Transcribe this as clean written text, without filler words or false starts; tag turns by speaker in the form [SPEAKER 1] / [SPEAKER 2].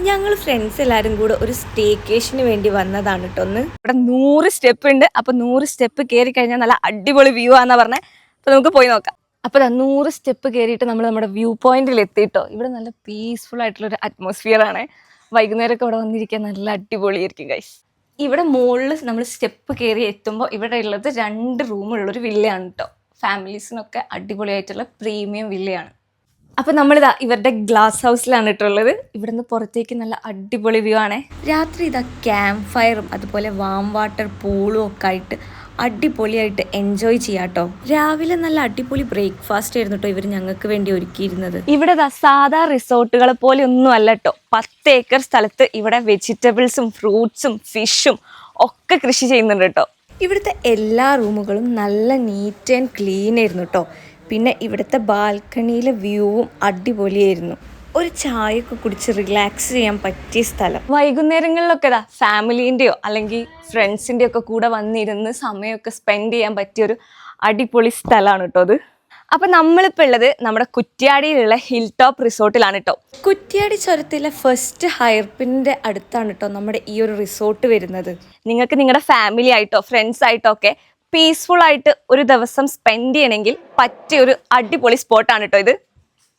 [SPEAKER 1] ഞങ്ങൾ ഫ്രണ്ട്സ് എല്ലാവരും കൂടെ ഒരു സ്റ്റേക്കേഷന് വേണ്ടി വന്നതാണ് കേട്ടോ. ഒന്ന് ഇവിടെ 100 സ്റ്റെപ്പ് ഉണ്ട്. അപ്പൊ 100 സ്റ്റെപ്പ് കയറി കഴിഞ്ഞാൽ നല്ല അടിപൊളി വ്യൂ ആണെന്നാ പറഞ്ഞത്. അപ്പൊ നമുക്ക് പോയി നോക്കാം. അപ്പൊ 100 സ്റ്റെപ്പ് കയറിയിട്ട് നമ്മൾ നമ്മുടെ വ്യൂ പോയിന്റിൽ എത്തിയിട്ടോ. ഇവിടെ നല്ല പീസ്ഫുൾ ആയിട്ടുള്ള ഒരു അറ്റ്മോസ്ഫിയർ ആണ്. വൈകുന്നേരമൊക്കെ ഇവിടെ വന്നിരിക്കാൻ നല്ല അടിപൊളിയായിരിക്കും ഗൈസ്. ഇവിടെ മുകളിൽ നമ്മൾ സ്റ്റെപ്പ് കയറി എത്തുമ്പോൾ ഇവിടെ ഉള്ളത് 2 റൂമുള്ളൊരു വില്ലയാണ് കേട്ടോ. ഫാമിലീസിനൊക്കെ അടിപൊളിയായിട്ടുള്ള പ്രീമിയം വില്ലയാണ്. അപ്പോൾ നമ്മളിതാ ഇവരുടെ ഗ്ലാസ് ഹൗസിലാണ് ഇട്ടുള്ളത്. ഇവിടുന്ന് പുറത്തേക്ക് നല്ല അടിപൊളി വ്യൂ ആണ്. രാത്രി ഇതാ ക്യാമ്പ് ഫയറും അതുപോലെ വാം വാട്ടർ പൂളും ഒക്കെ ആയിട്ട് അടിപൊളിയായിട്ട് എൻജോയ് ചെയ്യാട്ടോ. രാവിലെ നല്ല അടിപൊളി ബ്രേക്ക്ഫാസ്റ്റ് ആയിരുന്നു കേട്ടോ ഇവർ ഞങ്ങൾക്ക് വേണ്ടി ഒരുക്കിയിരുന്നത്. ഇവിടെ സാധാ റിസോർട്ടുകളെ പോലെ ഒന്നും അല്ല കേട്ടോ. 10 ഏക്കർ സ്ഥലത്ത് ഇവിടെ വെജിറ്റബിൾസും ഫ്രൂട്ട്സും ഫിഷും ഒക്കെ കൃഷി ചെയ്യുന്നുണ്ട് കേട്ടോ. ഇവിടുത്തെ എല്ലാ റൂമുകളും നല്ല നീറ്റ് ആൻഡ് ക്ലീൻ ആയിരുന്നു കേട്ടോ. പിന്നെ ഇവിടുത്തെ ബാൽക്കണിയിലെ വ്യൂവും അടിപൊളിയായിരുന്നു. ഒരു ചായയൊക്കെ കുടിച്ച് റിലാക്സ് ചെയ്യാൻ പറ്റിയ സ്ഥലം. വൈകുന്നേരങ്ങളിലൊക്കെ ഫാമിലീൻ്റെയോ അല്ലെങ്കിൽ ഫ്രണ്ട്സിൻ്റെയോ ഒക്കെ കൂടെ വന്നിരുന്ന് സമയമൊക്കെ സ്പെൻഡ് ചെയ്യാൻ പറ്റിയൊരു അടിപൊളി സ്ഥലമാണ് കേട്ടോ അത്. അപ്പം നമ്മളിപ്പോൾ ഉള്ളത് നമ്മുടെ കുറ്റ്യാടിയിലുള്ള ഹിൽ ടോപ്പ് റിസോർട്ടിലാണ് കേട്ടോ. കുറ്റ്യാടി ചുരത്തിലെ ഫസ്റ്റ് ഹയർപിന്നിൻ്റെ അടുത്താണ് കേട്ടോ നമ്മുടെ ഈ ഒരു റിസോർട്ട് വരുന്നത്. നിങ്ങൾക്ക് നിങ്ങളുടെ ഫാമിലി ആയിട്ടോ ഫ്രണ്ട്സ് ആയിട്ടോ ഒക്കെ പീസ്ഫുൾ ആയിട്ട് ഒരു ദിവസം സ്പെൻഡ് ചെയ്യണമെങ്കിൽ പറ്റിയ ഒരു അടിപൊളി സ്പോട്ടാണ് കേട്ടോ ഇത്.